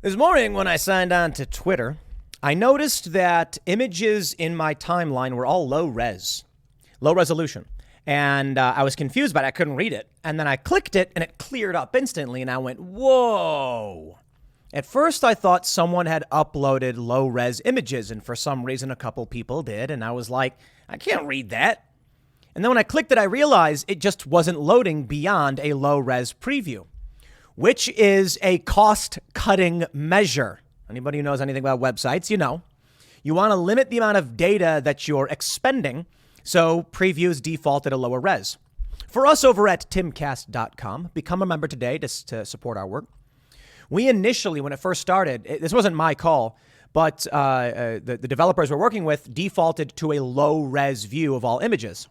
This morning when I signed on to Twitter, I noticed that images in my timeline were all low resolution. And I was confused by it. I couldn't read it. And then I clicked it and it cleared up instantly. And I went, whoa. At first, I thought someone had uploaded low res images. And for some reason, a couple people did. And I was like, I can't read that. And then when I clicked it, I realized it just wasn't loading beyond a low res preview, which is a cost-cutting measure. Anybody who knows anything about websites, you know. You want to limit the amount of data that you're expending, so previews default at a lower res. For us over at timcast.com, become a member today to support our work. We initially, when it first started, this wasn't my call, but the developers we're working with defaulted to a low-res view of all images.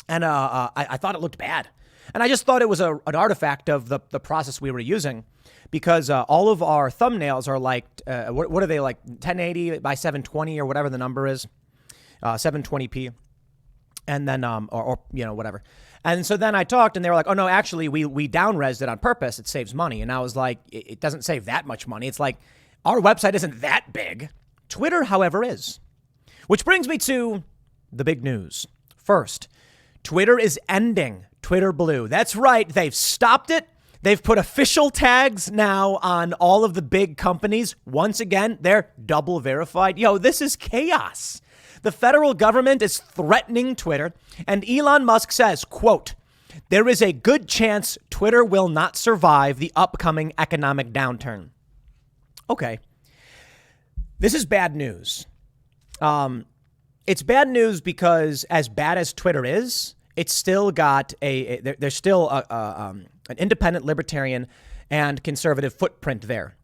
And I thought it looked bad. And I just thought it was an artifact of the process we were using, because all of our thumbnails are like, what are they, like 1080 by 720 or whatever the number is, 720p, and then, or whatever. And so then I talked and they were like, oh no, actually we down-resed it on purpose. It saves money. And I was like, it doesn't save that much money. It's like, our website isn't that big. Twitter, however, is. Which brings me to the big news. First, Twitter is ending Twitter Blue. That's right. They've stopped it. They've put official tags now on all of the big companies. Once again, they're double verified. Yo, this is chaos. The federal government is threatening Twitter, and Elon Musk says, quote, there is a good chance Twitter will not survive the upcoming economic downturn. Okay. This is bad news. It's bad news because as bad as Twitter is, it's still got there's still an independent libertarian and conservative footprint there.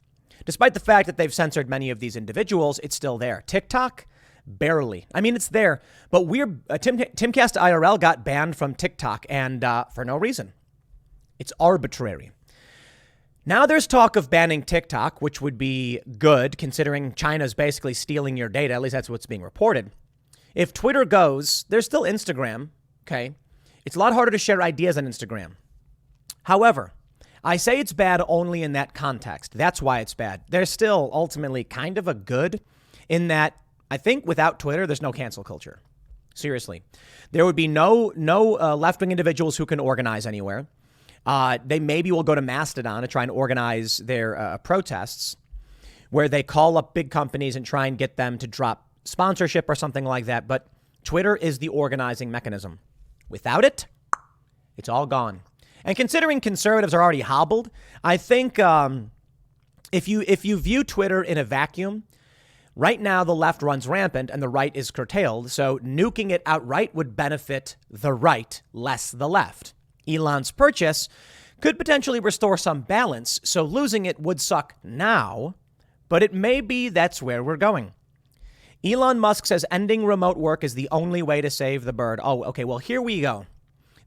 Despite the fact that they've censored many of these individuals, it's still there. TikTok, barely. I mean, it's there, but Timcast IRL got banned from TikTok, and for no reason. It's arbitrary. Now there's talk of banning TikTok, which would be good considering China's basically stealing your data. At least that's what's being reported. If Twitter goes, there's still Instagram. Okay. It's a lot harder to share ideas on Instagram. However, I say it's bad only in that context. That's why it's bad. They're still ultimately kind of a good in that I think without Twitter, there's no cancel culture. Seriously. There would be no left-wing individuals who can organize anywhere. They maybe will go to Mastodon to try and organize their protests where they call up big companies and try and get them to drop sponsorship or something like that. But Twitter is the organizing mechanism. Without it, it's all gone. And considering conservatives are already hobbled, I think if you view Twitter in a vacuum, right now the left runs rampant and the right is curtailed. So nuking it outright would benefit the right, less the left. Elon's purchase could potentially restore some balance, so losing it would suck now, but it may be that's where we're going. Elon Musk says ending remote work is the only way to save the bird. Oh, okay, well, here we go.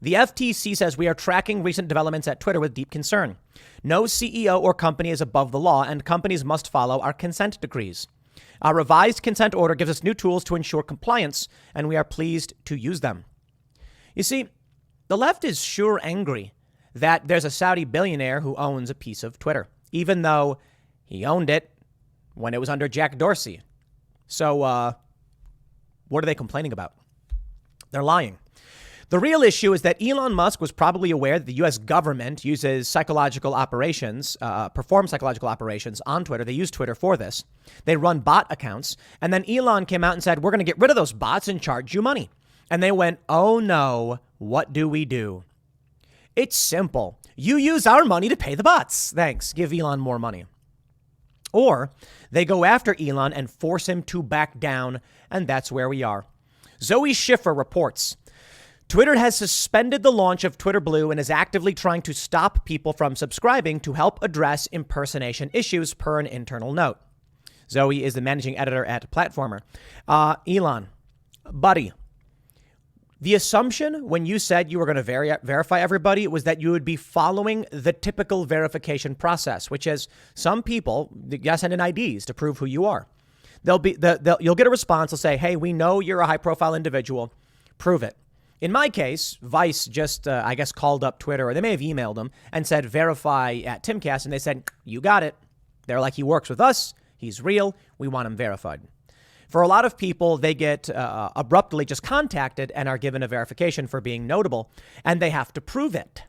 The FTC says we are tracking recent developments at Twitter with deep concern. No CEO or company is above the law, and companies must follow our consent decrees. Our revised consent order gives us new tools to ensure compliance, and we are pleased to use them. You see, the left is sure angry that there's a Saudi billionaire who owns a piece of Twitter, even though he owned it when it was under Jack Dorsey. So what are they complaining about? They're lying. The real issue is that Elon Musk was probably aware that the U.S. government uses psychological operations, performs psychological operations on Twitter. They use Twitter for this. They run bot accounts. And then Elon came out and said, we're going to get rid of those bots and charge you money. And they went, oh no, what do we do? It's simple. You use our money to pay the bots. Thanks. Give Elon more money. Or they go after Elon and force him to back down. And that's where we are. Zoe Schiffer reports, Twitter has suspended the launch of Twitter Blue and is actively trying to stop people from subscribing to help address impersonation issues, per an internal note. Zoe is the managing editor at Platformer. Elon, buddy, the assumption when you said you were going to verify everybody was that you would be following the typical verification process, which is some people send in IDs to prove who you are. You'll get a response. They'll say, hey, we know you're a high profile individual. Prove it. In my case, Vice just, called up Twitter, or they may have emailed them and said, verify at Timcast. And they said, you got it. They're like, he works with us. He's real. We want him verified. For a lot of people, they get abruptly just contacted and are given a verification for being notable, and they have to prove it.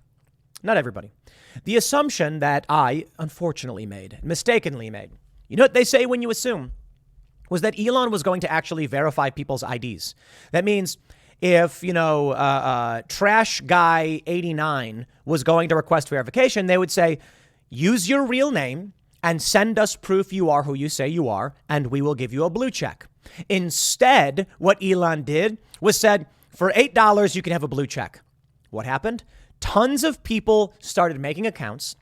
Not everybody. The assumption that I, unfortunately mistakenly made, you know what they say when you assume, was that Elon was going to actually verify people's IDs. That means if, Trash Guy 89 was going to request verification, they would say, use your real name and send us proof you are who you say you are, and we will give you a blue check. Instead, what Elon did was said, for $8, you can have a blue check. What happened? Tons of people started making accounts,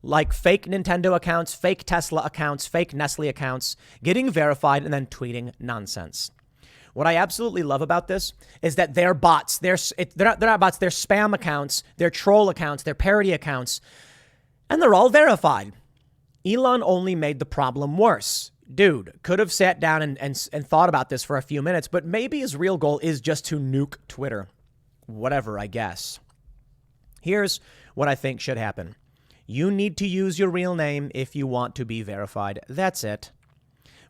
like fake Nintendo accounts, fake Tesla accounts, fake Nestle accounts, getting verified and then tweeting nonsense. What I absolutely love about this is that they're bots. They're not bots. They're spam accounts. They're troll accounts. They're parody accounts. And they're all verified. Elon only made the problem worse. Dude could have sat down and thought about this for a few minutes, but maybe his real goal is just to nuke Twitter. Whatever, I guess. Here's what I think should happen. You need to use your real name if you want to be verified. That's it.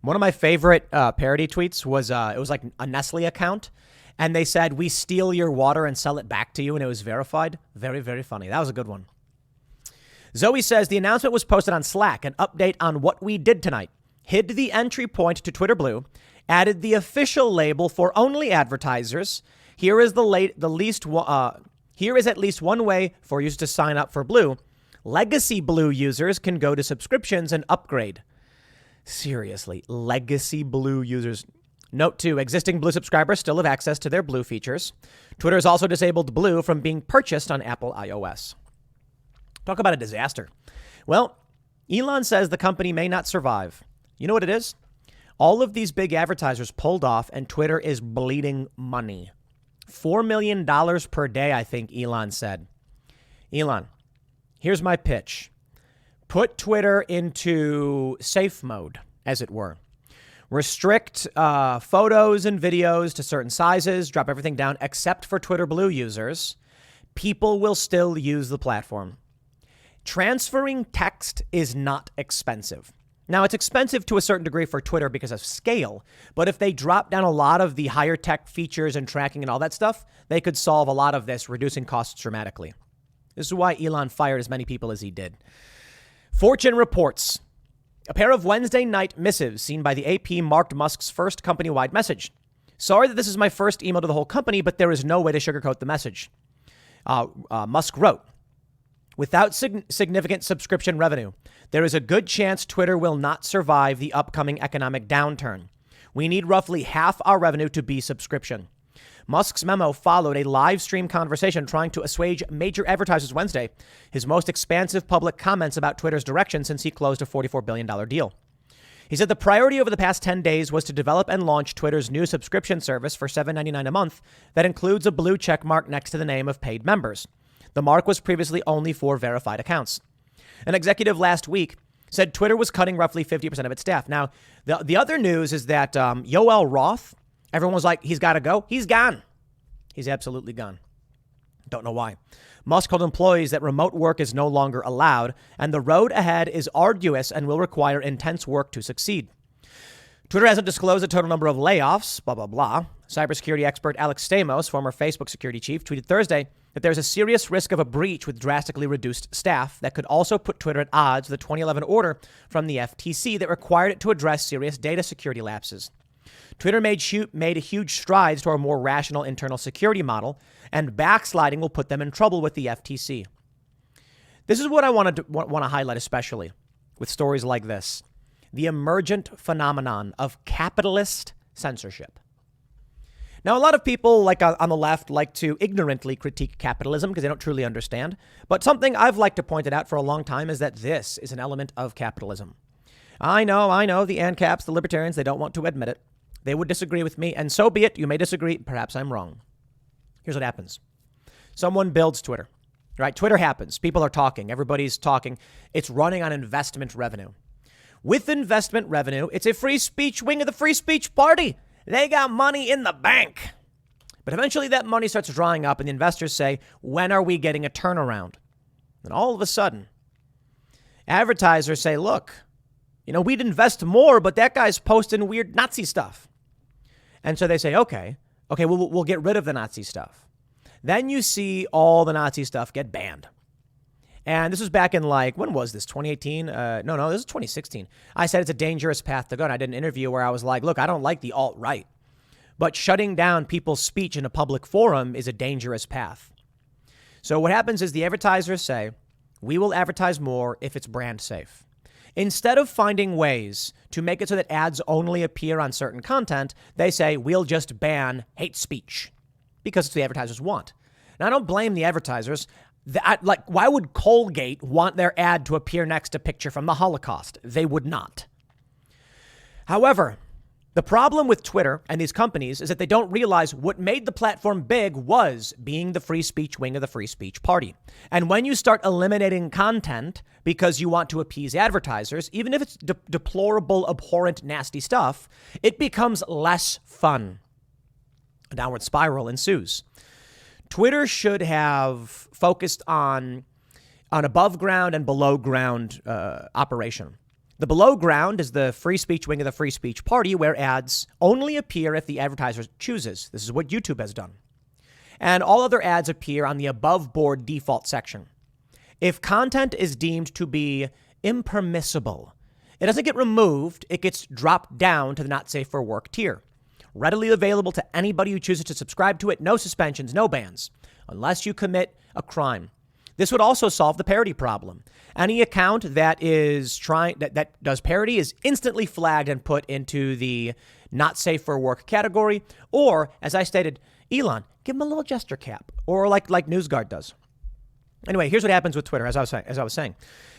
One of my favorite parody tweets was it was like a Nestle account, and they said, we steal your water and sell it back to you, and it was verified. Very, very funny. That was a good one. Zoe says, the announcement was posted on Slack, an update on what we did tonight. Hid the entry point to Twitter Blue, added the official label for only advertisers. Here is at least one way for users to sign up for Blue. Legacy Blue users can go to subscriptions and upgrade. Seriously, Legacy Blue users. Note 2, existing Blue subscribers still have access to their Blue features. Twitter has also disabled Blue from being purchased on Apple iOS. Talk about a disaster. Well, Elon says the company may not survive. You know what it is? All of these big advertisers pulled off, and Twitter is bleeding money. $4 million per day, I think Elon said. Elon, here's my pitch. Put Twitter into safe mode, as it were. Restrict photos and videos to certain sizes. Drop everything down except for Twitter Blue users. People will still use the platform. Transferring text is not expensive. Now, it's expensive to a certain degree for Twitter because of scale, but if they drop down a lot of the higher tech features and tracking and all that stuff, they could solve a lot of this, reducing costs dramatically. This is why Elon fired as many people as he did. Fortune reports a pair of Wednesday night missives seen by the AP marked Musk's first company-wide message. Sorry that this is my first email to the whole company, but there is no way to sugarcoat the message. Musk wrote, without significant subscription revenue, there is a good chance Twitter will not survive the upcoming economic downturn. We need roughly half our revenue to be subscription. Musk's memo followed a live stream conversation trying to assuage major advertisers Wednesday, his most expansive public comments about Twitter's direction since he closed a $44 billion deal. He said the priority over the past 10 days was to develop and launch Twitter's new subscription service for $7.99 a month that includes a blue check mark next to the name of paid members. The mark was previously only for verified accounts. An executive last week said Twitter was cutting roughly 50% of its staff. Now, the other news is that Yoel Roth, everyone was like, he's got to go. He's gone. He's absolutely gone. Don't know why. Musk told employees that remote work is no longer allowed, and the road ahead is arduous and will require intense work to succeed. Twitter hasn't disclosed the total number of layoffs, blah, blah, blah. Cybersecurity expert Alex Stamos, former Facebook security chief, tweeted Thursday that there's a serious risk of a breach with drastically reduced staff that could also put Twitter at odds with the 2011 order from the FTC that required it to address serious data security lapses. Twitter made huge strides toward a more rational internal security model, and backsliding will put them in trouble with the FTC. This is what I want to highlight, especially with stories like this: the emergent phenomenon of capitalist censorship. Now, a lot of people on the left like to ignorantly critique capitalism because they don't truly understand. But something I've liked to point it out for a long time is that this is an element of capitalism. I know, the ANCAPs, the libertarians, they don't want to admit it. They would disagree with me, and so be it. You may disagree. Perhaps I'm wrong. Here's what happens. Someone builds Twitter, right? Twitter happens. People are talking. Everybody's talking. It's running on investment revenue. With investment revenue, it's a free speech wing of the free speech party. They got money in the bank. But eventually that money starts drying up, and the investors say, when are we getting a turnaround? And all of a sudden, advertisers say, look, We'd invest more, but that guy's posting weird Nazi stuff. And so they say, okay, we'll get rid of the Nazi stuff. Then you see all the Nazi stuff get banned. And this was back in when was this? 2018? No, this is 2016. I said it's a dangerous path to go. And I did an interview where I was like, look, I don't like the alt-right, but shutting down people's speech in a public forum is a dangerous path. So what happens is the advertisers say, we will advertise more if it's brand safe. Instead of finding ways to make it so that ads only appear on certain content, they say, we'll just ban hate speech because it's what the advertisers want. Now, I don't blame the advertisers. Why would Colgate want their ad to appear next to a picture from the Holocaust? They would not. However, the problem with Twitter and these companies is that they don't realize what made the platform big was being the free speech wing of the free speech party. And when you start eliminating content because you want to appease advertisers, even if it's deplorable, abhorrent, nasty stuff, it becomes less fun. A downward spiral ensues. Twitter should have focused on above ground and below ground operation. The below ground is the free speech wing of the free speech party, where ads only appear if the advertiser chooses. This is what YouTube has done. And all other ads appear on the above board default section. If content is deemed to be impermissible, it doesn't get removed. It gets dropped down to the not safe for work tier. Readily available to anybody who chooses to subscribe to it. No suspensions, no bans, unless you commit a crime. This would also solve the parody problem. Any account that is that does parody is instantly flagged and put into the not safe for work category. Or, as I stated, Elon, give him a little gesture cap, or like NewsGuard does. Anyway, here's what happens with Twitter. As I was saying,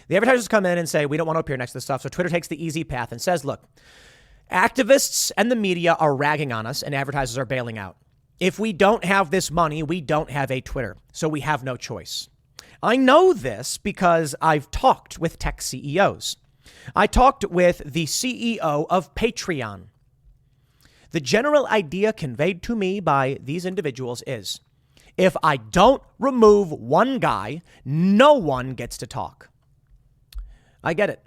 the advertisers come in and say we don't want to appear next to this stuff. So Twitter takes the easy path and says, look, activists and the media are ragging on us, and advertisers are bailing out. If we don't have this money, we don't have a Twitter, so we have no choice. I know this because I've talked with tech CEOs. I talked with the CEO of Patreon. The general idea conveyed to me by these individuals is, if I don't remove one guy, no one gets to talk. I get it.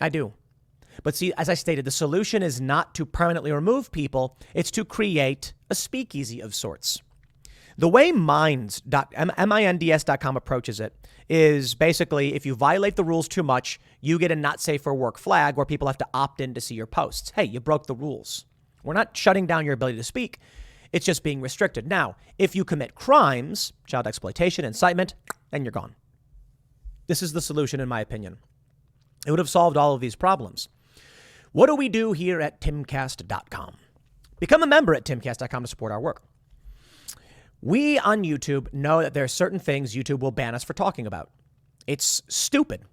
I do. But see, as I stated, the solution is not to permanently remove people. It's to create a speakeasy of sorts. The way minds.com approaches it is basically, if you violate the rules too much, you get a not safe for work flag where people have to opt in to see your posts. Hey, you broke the rules. We're not shutting down your ability to speak. It's just being restricted. Now, if you commit crimes, child exploitation, incitement, then you're gone. This is the solution, in my opinion. It would have solved all of these problems. What do we do here at timcast.com? Become a member at timcast.com to support our work. We on YouTube know that there are certain things YouTube will ban us for talking about. It's stupid.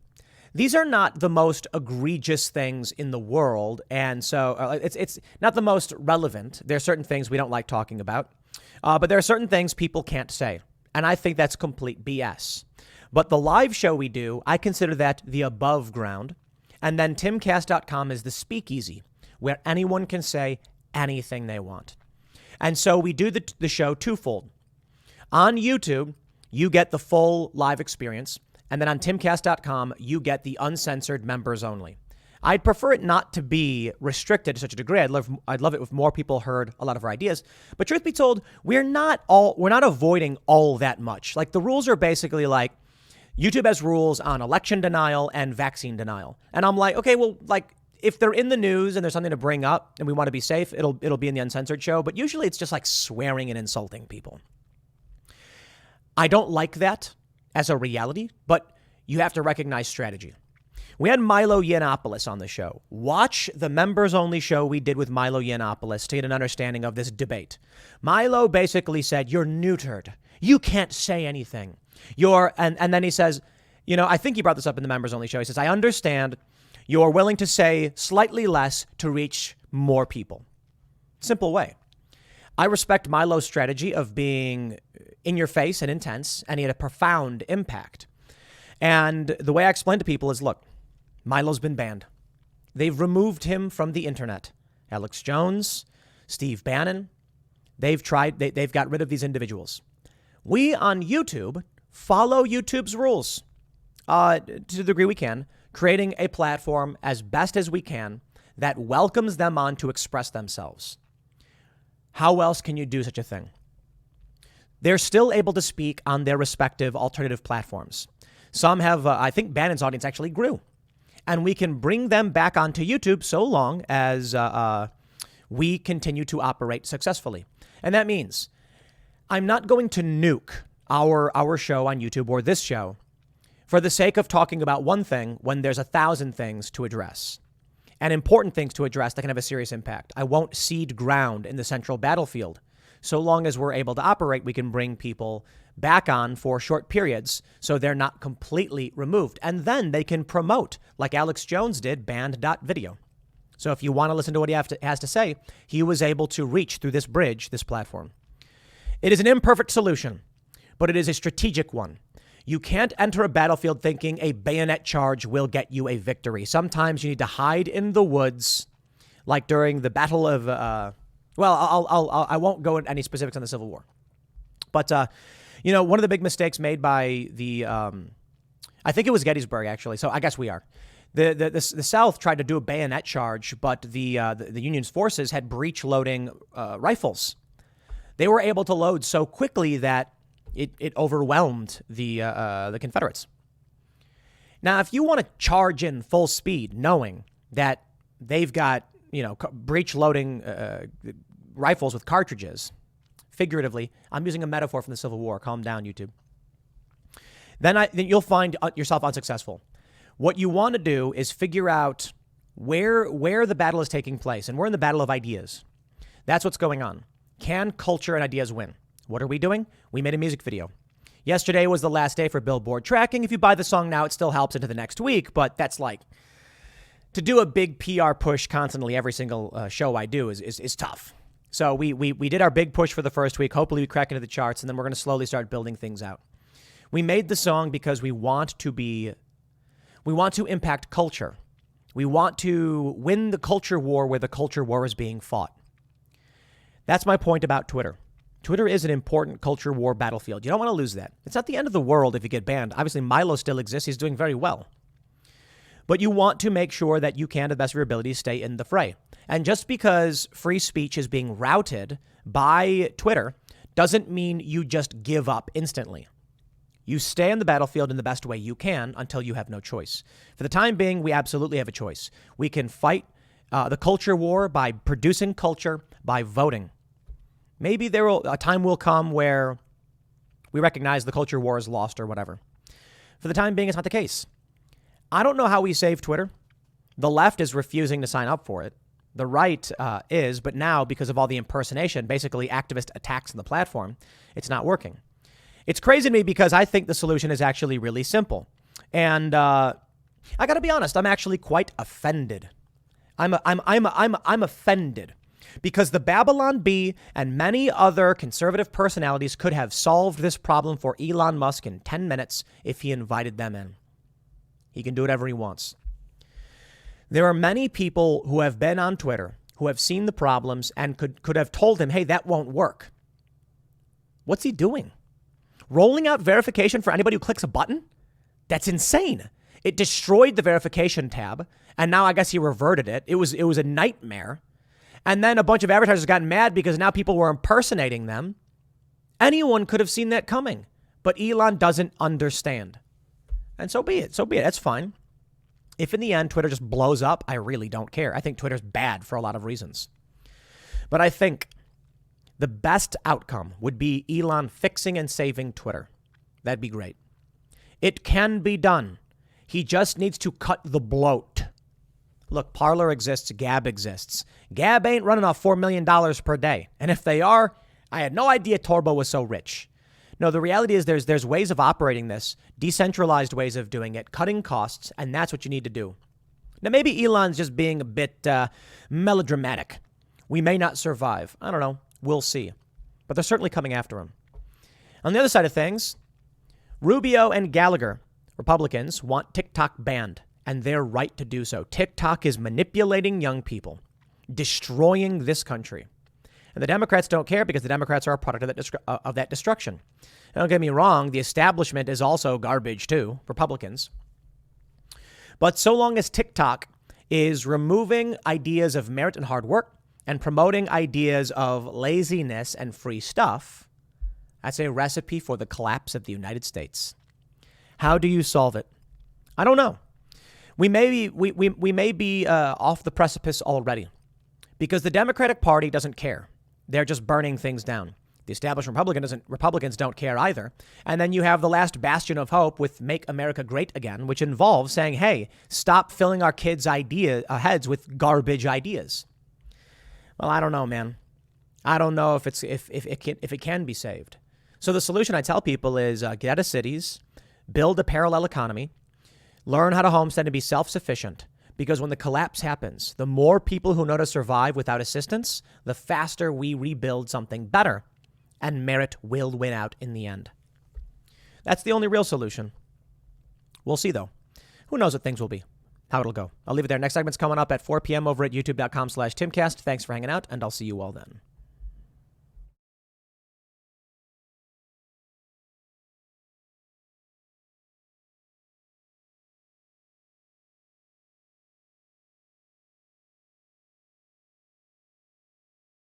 These are not the most egregious things in the world, and so it's not the most relevant. There are certain things we don't like talking about, but there are certain things people can't say, and I think that's complete BS. But the live show we do, I consider that the above ground, and then timcast.com is the speakeasy, where anyone can say anything they want. And so we do the show twofold. On YouTube, you get the full live experience. And then on timcast.com, you get the uncensored members only. I'd prefer it not to be restricted to such a degree. I'd love it if more people heard a lot of our ideas. But truth be told, we're not avoiding all that much. Like, the rules are basically like, YouTube has rules on election denial and vaccine denial. And I'm like, okay, well, like, if they're in the news and there's something to bring up and we want to be safe, it'll be in the uncensored show. But usually it's just like swearing and insulting people. I don't like that as a reality, but you have to recognize strategy. We had Milo Yiannopoulos on the show. Watch the members-only show we did with Milo Yiannopoulos to get an understanding of this debate. Milo basically said, you're neutered. You can't say anything. And then he says, I think he brought this up in the members-only show. He says, I understand you're willing to say slightly less to reach more people. Simple way. I respect Milo's strategy of being in your face and intense, and he had a profound impact. And the way I explain to people is, look, Milo's been banned. They've removed him from the internet. Alex Jones, Steve Bannon, they've got rid of these individuals. We on YouTube follow YouTube's rules to the degree we can creating a platform as best as we can that welcomes them on to express themselves. How else can you do such a thing? They're still able to speak on their respective alternative platforms. Some have, I think Bannon's audience actually grew. And we can bring them back onto YouTube so long as we continue to operate successfully. And that means I'm not going to nuke our show on YouTube or this show for the sake of talking about one thing when there's 1,000 things to address and important things to address that can have a serious impact. I won't cede ground in the central battlefield. So long as we're able to operate, we can bring people back on for short periods so they're not completely removed. And then they can promote, like Alex Jones did, banned.video. So if you want to listen to what he has to say, he was able to reach through this bridge, this platform. It is an imperfect solution, but it is a strategic one. You can't enter a battlefield thinking a bayonet charge will get you a victory. Sometimes you need to hide in the woods, like during the Battle of... I won't go into any specifics on the Civil War. But, one of the big mistakes made by the... I think it was Gettysburg, actually, so I guess we are. The South tried to do a bayonet charge, but the Union's forces had breech-loading rifles. They were able to load so quickly that it overwhelmed the Confederates. Now, if you want to charge in full speed, knowing that they've got breech-loading rifles with cartridges, figuratively, I'm using a metaphor from the Civil War. Calm down, YouTube. Then you'll find yourself unsuccessful. What you want to do is figure out where the battle is taking place, and we're in the battle of ideas. That's what's going on. Can culture and ideas win? What are we doing? We made a music video. Yesterday was the last day for Billboard tracking. If you buy the song now, it still helps into the next week, but that's like... To do a big PR push constantly every single show I do is tough. So we did our big push for the first week. Hopefully we crack into the charts, and then we're going to slowly start building things out. We made the song because we want to impact culture. We want to win the culture war where the culture war is being fought. That's my point about Twitter. Twitter is an important culture war battlefield. You don't want to lose that. It's not the end of the world if you get banned. Obviously, Milo still exists. He's doing very well. But you want to make sure that you can, to the best of your ability, stay in the fray. And just because free speech is being routed by Twitter doesn't mean you just give up instantly. You stay on the battlefield in the best way you can until you have no choice. For the time being, we absolutely have a choice. We can fight the culture war by producing culture, by voting. Maybe a time will come where we recognize the culture war is lost or whatever. For the time being, it's not the case. I don't know how we save Twitter. The left is refusing to sign up for it. The right is, but now because of all the impersonation, basically activist attacks on the platform, it's not working. It's crazy to me because I think the solution is actually really simple. And I got to be honest, I'm actually quite offended. I'm offended because the Babylon Bee and many other conservative personalities could have solved this problem for Elon Musk in 10 minutes if he invited them in. He can do whatever he wants. There are many people who have been on Twitter who have seen the problems and could have told him, hey, that won't work. What's he doing? Rolling out verification for anybody who clicks a button? That's insane. It destroyed the verification tab, and now I guess he reverted it. It was a nightmare. And then a bunch of advertisers got mad because now people were impersonating them. Anyone could have seen that coming, but Elon doesn't understand. And so be it. That's fine. If in the end Twitter just blows up, I really don't care. I think Twitter's bad for a lot of reasons. But I think the best outcome would be Elon fixing and saving Twitter. That'd be great. It can be done. He just needs to cut the bloat. Look, Parler exists, Gab exists. Gab ain't running off $4 million per day. And if they are, I had no idea Torbo was so rich. No, the reality is there's ways of operating this, decentralized ways of doing it, cutting costs, and that's what you need to do. Now, maybe Elon's just being a bit melodramatic. We may not survive. I don't know. We'll see. But they're certainly coming after him. On the other side of things, Rubio and Gallagher, Republicans, want TikTok banned, and they're right to do so. TikTok is manipulating young people, destroying this country. And the Democrats don't care because the Democrats are a product of that destruction. And don't get me wrong, the establishment is also garbage too, Republicans. But so long as TikTok is removing ideas of merit and hard work and promoting ideas of laziness and free stuff, that's a recipe for the collapse of the United States. How do you solve it? I don't know. We may be off the precipice already because the Democratic Party doesn't care. They're just burning things down. The established Republicans don't care either. And then you have the last bastion of hope with Make America Great Again, which involves saying, hey, stop filling our kids' heads with garbage ideas. Well, I don't know, man. I don't know if it can be saved. So the solution I tell people is get out of cities, build a parallel economy, learn how to homestead and be self-sufficient. Because when the collapse happens, the more people who know to survive without assistance, the faster we rebuild something better. And merit will win out in the end. That's the only real solution. We'll see, though. Who knows what things will be, how it'll go. I'll leave it there. Next segment's coming up at 4 p.m. over at youtube.com/Timcast. Thanks for hanging out, and I'll see you all then.